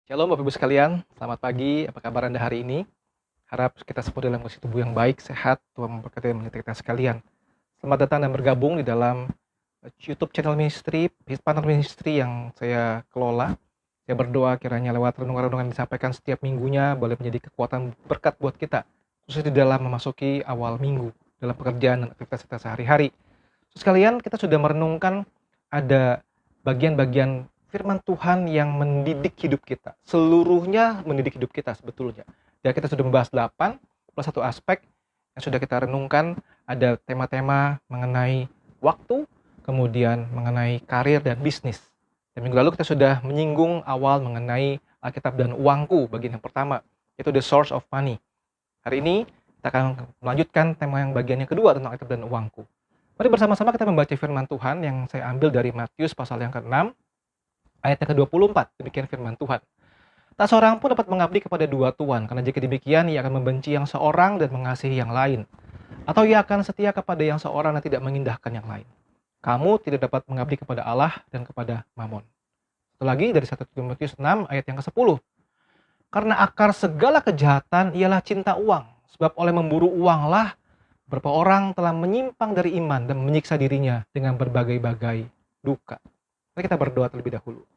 Shalom Bapak Ibu sekalian, selamat pagi, apa kabar Anda hari ini? Harap kita semua dalam kondisi tubuh yang baik, sehat, Tuhan memberkati dan menyertai kita sekalian. Selamat datang dan bergabung di dalam YouTube channel ministry, Partner Ministry yang saya kelola. Saya berdoa kiranya lewat renungan-renungan yang disampaikan setiap minggunya boleh menjadi kekuatan berkat buat kita, khususnya di dalam memasuki awal minggu, dalam pekerjaan dan aktivitas kita sehari-hari. Sekalian, kita sudah merenungkan ada bagian-bagian firman Tuhan yang mendidik hidup kita. Seluruhnya mendidik hidup kita sebetulnya. Dan kita sudah membahas 8 plus satu aspek yang sudah kita renungkan. Ada tema-tema mengenai waktu, kemudian mengenai karir dan bisnis. Dan minggu lalu kita sudah menyinggung awal mengenai Alkitab dan uangku, bagian yang pertama, yaitu the source of money. Hari ini kita akan melanjutkan tema yang bagian yang kedua tentang Alkitab dan uangku. Mari bersama-sama kita membaca firman Tuhan yang saya ambil dari Matius pasal yang ke-6, ayat yang ke-24. Demikian firman Tuhan. Tak seorang pun dapat mengabdi kepada dua tuan, karena jika demikian ia akan membenci yang seorang dan mengasihi yang lain. Atau ia akan setia kepada yang seorang dan tidak mengindahkan yang lain. Kamu tidak dapat mengabdi kepada Allah dan kepada Mamon. Satu lagi dari 1 Timotius 6 ayat yang ke-10. Karena akar segala kejahatan ialah cinta uang. Sebab oleh memburu uanglah beberapa orang telah menyimpang dari iman dan menyiksa dirinya dengan berbagai-bagai duka. Mari kita berdoa terlebih dahulu.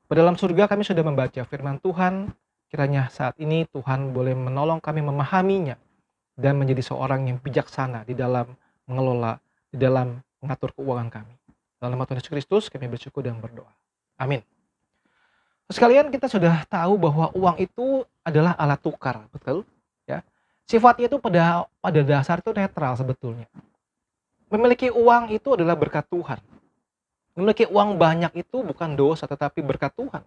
Pada dalam surga kami sudah membaca firman Tuhan. Kiranya saat ini Tuhan boleh menolong kami memahaminya dan menjadi seorang yang bijaksana di dalam mengelola, di dalam mengatur keuangan kami. Dalam nama Tuhan Yesus Kristus kami bersyukur dan berdoa. Amin. Sekalian, kita sudah tahu bahwa uang itu adalah alat tukar, betul? Ya. Sifatnya itu pada dasar itu netral sebetulnya. Memiliki uang itu adalah berkat Tuhan. Memiliki uang banyak itu bukan dosa tetapi berkat Tuhan.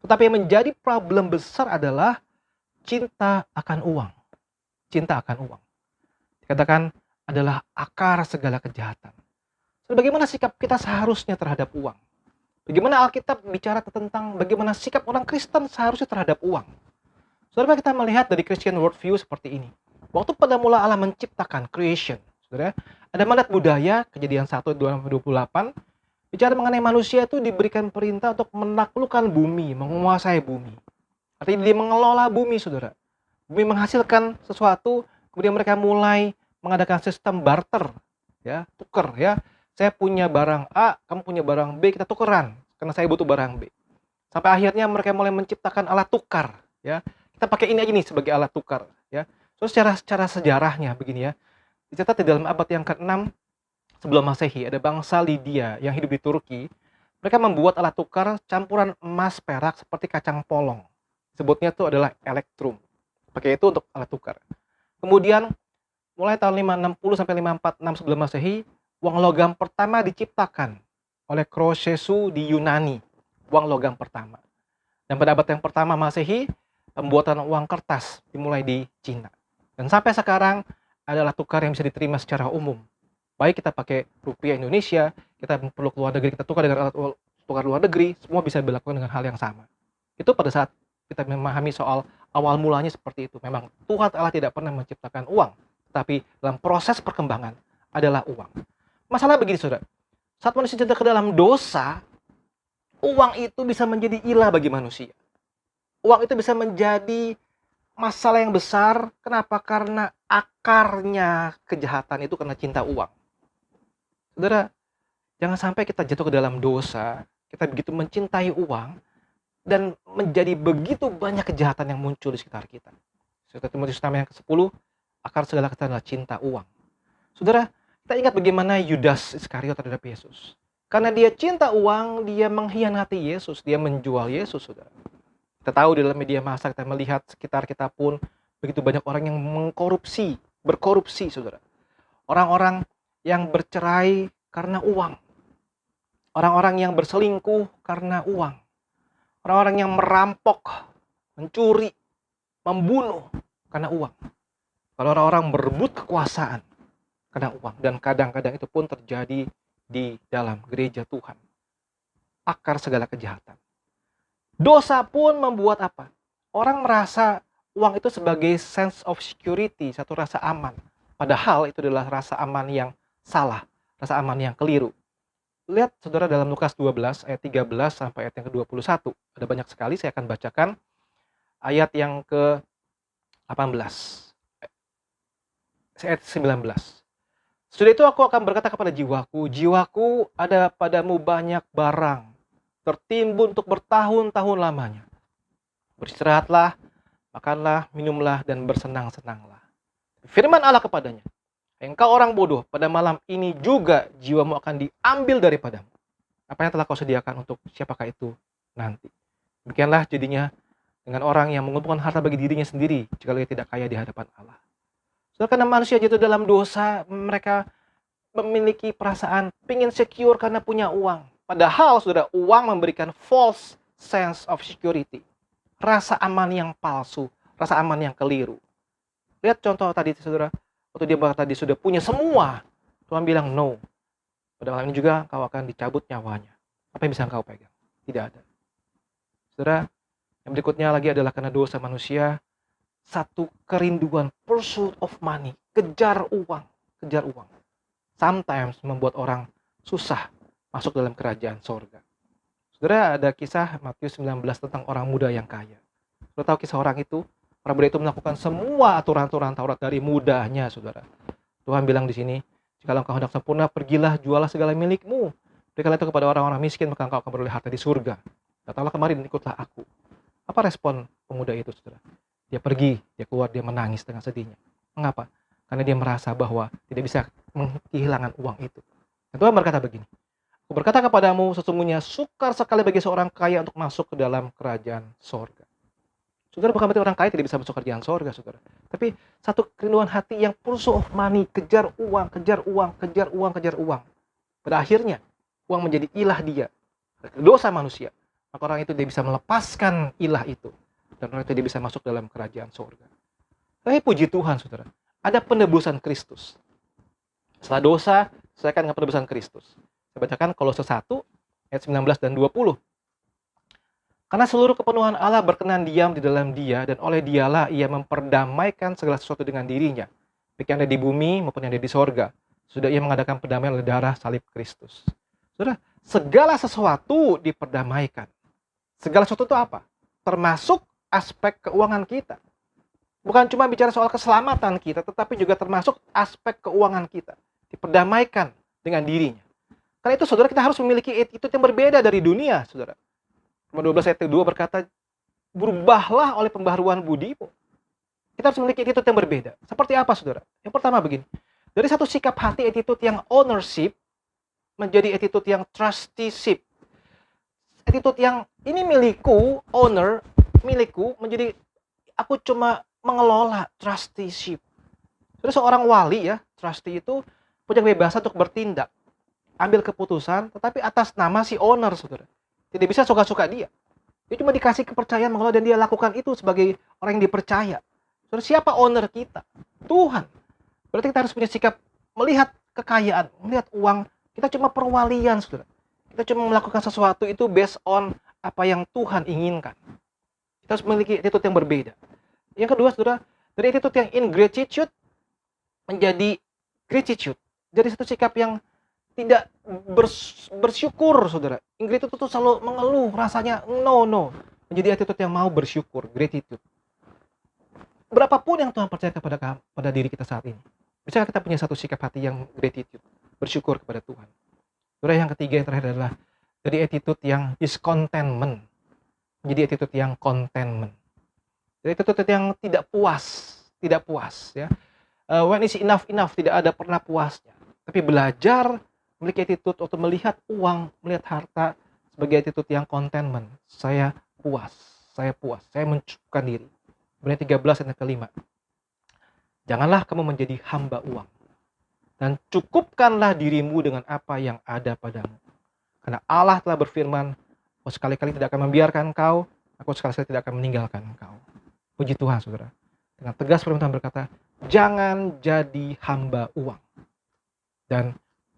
Tetapi yang menjadi problem besar adalah cinta akan uang. Cinta akan uang. Dikatakan adalah akar segala kejahatan. So, bagaimana sikap kita seharusnya terhadap uang? Bagaimana Alkitab bicara tentang bagaimana sikap orang Kristen seharusnya terhadap uang? Saudara, kita melihat dari Christian worldview seperti ini. Waktu pada mula Allah menciptakan creation, saudara, ada mandat budaya, Kejadian 1:28, bicara mengenai manusia itu diberikan perintah untuk menaklukkan bumi, menguasai bumi. Artinya dia mengelola bumi, saudara. Bumi menghasilkan sesuatu, kemudian mereka mulai mengadakan sistem barter, ya, tuker, ya. Saya punya barang A, kamu punya barang B, kita tukeran karena saya butuh barang B. Sampai akhirnya mereka mulai menciptakan alat tukar, ya. Kita pakai ini aja nih sebagai alat tukar, ya. So secara sejarahnya begini ya. Dicatat di dalam abad yang ke-6 sebelum Masehi ada bangsa Lydia yang hidup di Turki. Mereka membuat alat tukar campuran emas perak seperti kacang polong. Sebutnya itu adalah elektrum. Pakai itu untuk alat tukar. Kemudian mulai tahun 560 sampai 546 sebelum Masehi, uang logam pertama diciptakan oleh Croesus di Yunani. Uang logam pertama. Dan pada abad yang pertama Masehi, pembuatan uang kertas dimulai di Cina. Dan sampai sekarang adalah tukar yang bisa diterima secara umum. Baik kita pakai rupiah Indonesia, kita perlu keluar negeri, kita tukar dengan alat tukar luar negeri, semua bisa dilakukan dengan hal yang sama. Itu pada saat kita memahami soal awal mulanya seperti itu. Memang Tuhan Allah tidak pernah menciptakan uang, tapi dalam proses perkembangan adalah uang. Masalah begini, saudara. Saat manusia jatuh ke dalam dosa, uang itu bisa menjadi ilah bagi manusia. Uang itu bisa menjadi masalah yang besar. Kenapa? Karena akarnya kejahatan itu karena cinta uang. Saudara, jangan sampai kita jatuh ke dalam dosa, kita begitu mencintai uang, dan menjadi begitu banyak kejahatan yang muncul di sekitar kita. 1 Timotius 6 yang ke-10, akar segala kejahatan adalah cinta uang. Saudara, kita ingat bagaimana Yudas Iskariot terhadap Yesus. Karena dia cinta uang, dia mengkhianati Yesus, dia menjual Yesus, saudara. Kita tahu di dalam media massa, kita melihat sekitar kita pun begitu banyak orang yang berkorupsi, saudara. Orang-orang yang bercerai karena uang. Orang-orang yang berselingkuh karena uang. Orang-orang yang merampok, mencuri, membunuh karena uang. Kalau orang-orang berebut kekuasaan karena uang. Dan kadang-kadang itu pun terjadi di dalam gereja Tuhan. Akar segala kejahatan. Dosa pun membuat apa? Orang merasa uang itu sebagai sense of security, satu rasa aman. Padahal itu adalah rasa aman yang salah, rasa aman yang keliru. Lihat saudara dalam Lukas 12 ayat 13 sampai ayat yang ke-21. Ada banyak sekali, saya akan bacakan ayat yang ke-18. Ayat 19. Sudah itu aku akan berkata kepada jiwaku, jiwaku ada padamu banyak barang, tertimbun untuk bertahun-tahun lamanya. Beristirahatlah, makanlah, minumlah, dan bersenang-senanglah. Firman Allah kepadanya, engkau orang bodoh, pada malam ini juga jiwamu akan diambil daripadamu. Apa yang telah kau sediakan untuk siapakah itu nanti? Demikianlah jadinya dengan orang yang mengumpulkan harta bagi dirinya sendiri, jika ia tidak kaya di hadapan Allah. Soalnya karena manusia jatuh dalam dosa, mereka memiliki perasaan pingin secure karena punya uang. Padahal saudara, uang memberikan false sense of security. Rasa aman yang palsu, rasa aman yang keliru. Lihat contoh tadi saudara, waktu dia tadi sudah punya semua, Tuhan bilang no. Pada malam ini juga kau akan dicabut nyawanya. Apa yang bisa kau pegang? Tidak ada. Saudara, yang berikutnya lagi adalah karena dosa manusia, satu kerinduan, pursuit of money, kejar uang. Sometimes membuat orang susah masuk dalam kerajaan sorga. Saudara, ada kisah Matius 19 tentang orang muda yang kaya. Saudara tahu kisah orang itu? Orang muda itu melakukan semua aturan-aturan Taurat dari mudanya, saudara. Tuhan bilang di sini, jika engkau hendak sempurna, pergilah, jualah segala milikmu. Berikanlah itu kepada orang-orang miskin, maka engkau akan beroleh harta di surga. Datanglah kemarin, ikutlah aku. Apa respon pemuda itu, saudara? Dia pergi, dia keluar, dia menangis dengan sedihnya. Mengapa? Karena dia merasa bahwa tidak bisa kehilangan uang itu. Dan Tuhan berkata begini, aku berkata kepadamu, sesungguhnya sukar sekali bagi seorang kaya untuk masuk ke dalam kerajaan sorga. Saudara, bukan berarti orang kaya tidak bisa masuk kerajaan sorga, saudara. Tapi satu kerinduan hati yang pursuit of money, kejar uang. Pada akhirnya, uang menjadi ilah dia. Dosa manusia. Maka orang itu dia bisa melepaskan ilah itu. Dan orang itu dia bisa masuk dalam kerajaan sorga. Tapi puji Tuhan, saudara. Ada penebusan Kristus. Setelah dosa, saya akan dengan penebusan Kristus. Saya bacakan Kolose 1, ayat 19 dan 20. Karena seluruh kepenuhan Allah berkenan diam di dalam dia, dan oleh dialah ia memperdamaikan segala sesuatu dengan dirinya, baik yang ada di bumi maupun yang ada di sorga. Sudah ia mengadakan perdamaian oleh darah salib Kristus. Saudara, segala sesuatu diperdamaikan. Segala sesuatu itu apa? Termasuk aspek keuangan kita. Bukan cuma bicara soal keselamatan kita, tetapi juga termasuk aspek keuangan kita. Diperdamaikan dengan dirinya. Karena itu saudara, kita harus memiliki attitude yang berbeda dari dunia, saudara. Roma 12 ayat 2 berkata, berubahlah oleh pembaharuan budimu. Kita harus memiliki attitude yang berbeda. Seperti apa, saudara? Yang pertama begini, dari satu sikap hati, attitude yang ownership, menjadi attitude yang trusteeship. Attitude yang ini milikku, owner, milikku, menjadi aku cuma mengelola, trusteeship. Jadi seorang wali ya, trustee itu punya kebebasan untuk bertindak, ambil keputusan, tetapi atas nama si owner, saudara. Tidak bisa suka-suka dia. Dia cuma dikasih kepercayaan mengelola dan dia lakukan itu sebagai orang yang dipercaya. Saudara, siapa owner kita? Tuhan. Berarti kita harus punya sikap melihat kekayaan, melihat uang. Kita cuma perwalian, saudara. Kita cuma melakukan sesuatu itu based on apa yang Tuhan inginkan. Kita harus memiliki attitude yang berbeda. Yang kedua, saudara, dari attitude yang ingratitude menjadi gratitude. Jadi satu sikap yang tidak bersyukur, saudara. Ingratitude itu selalu mengeluh, rasanya no. Menjadi attitude yang mau bersyukur, gratitude. Berapapun yang Tuhan percaya pada diri kita saat ini, bisakah kita punya satu sikap hati yang gratitude, bersyukur kepada Tuhan. Saudara, yang ketiga yang terakhir adalah dari attitude yang discontentment menjadi attitude yang contentment. Dari attitude yang tidak puas, ya. When is enough, tidak ada pernah puasnya. Tapi belajar memiliki attitude untuk melihat uang, melihat harta sebagai attitude yang contentment. Saya puas, saya mencukupkan diri. Ibrani 13 ayat kelima. Janganlah kamu menjadi hamba uang, dan cukupkanlah dirimu dengan apa yang ada padamu. Karena Allah telah berfirman, aku sekali-kali tidak akan membiarkan engkau, aku sekali-kali tidak akan meninggalkan engkau. Puji Tuhan, saudara. Dengan tegas firman Tuhan berkata, jangan jadi hamba uang. Dan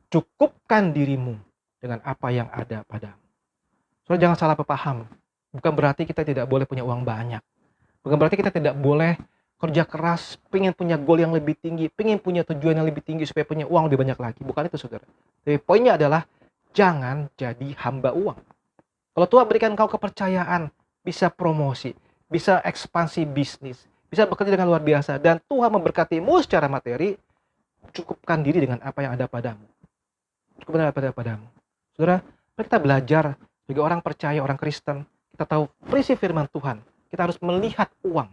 cukupkan dirimu dengan apa yang ada padamu. Saudara, jangan salah paham. Bukan berarti kita tidak boleh punya uang banyak. Bukan berarti kita tidak boleh kerja keras, pengen punya goal yang lebih tinggi, pengen punya tujuan yang lebih tinggi supaya punya uang lebih banyak lagi. Bukan itu, saudara. Tapi poinnya adalah jangan jadi hamba uang. Kalau Tuhan berikan kau kepercayaan, bisa promosi, bisa ekspansi bisnis, bisa bekerja dengan luar biasa, dan Tuhan memberkatimu secara materi, cukupkan diri dengan apa yang ada padamu. Cukupkan apa yang ada padamu. Saudara, mari kita belajar sebagai orang percaya, orang Kristen, kita tahu prinsip firman Tuhan. Kita harus melihat uang,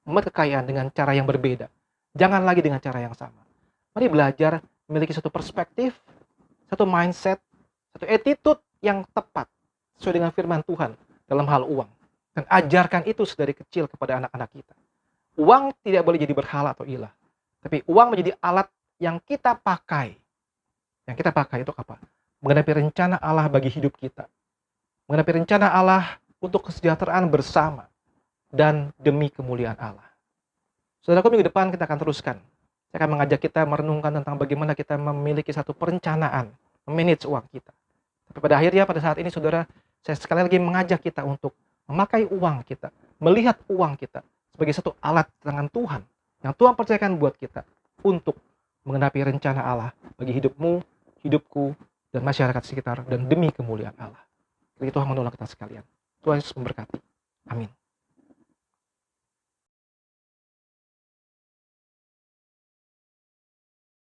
melihat kekayaan dengan cara yang berbeda. Jangan lagi dengan cara yang sama. Mari belajar memiliki satu perspektif, satu mindset, satu attitude yang tepat sesuai dengan firman Tuhan dalam hal uang. Dan ajarkan itu sedari kecil kepada anak-anak kita. Uang tidak boleh jadi berhala atau ilah. Tapi uang menjadi alat yang kita pakai. Yang kita pakai itu apa? Menghadapi rencana Allah bagi hidup kita. Menghadapi rencana Allah untuk kesejahteraan bersama. Dan demi kemuliaan Allah. Saudaraku, minggu depan kita akan teruskan. Saya akan mengajak kita merenungkan tentang bagaimana kita memiliki satu perencanaan, memanage uang kita. Tapi pada akhirnya, pada saat ini saudara, saya sekali lagi mengajak kita untuk memakai uang kita, melihat uang kita sebagai satu alat di tangan Tuhan, yang Tuhan percayakan buat kita untuk mengenapi rencana Allah bagi hidupmu, hidupku, dan masyarakat sekitar, dan demi kemuliaan Allah. Jadi Tuhan menolong kita sekalian. Tuhan Yesus memberkati. Amin.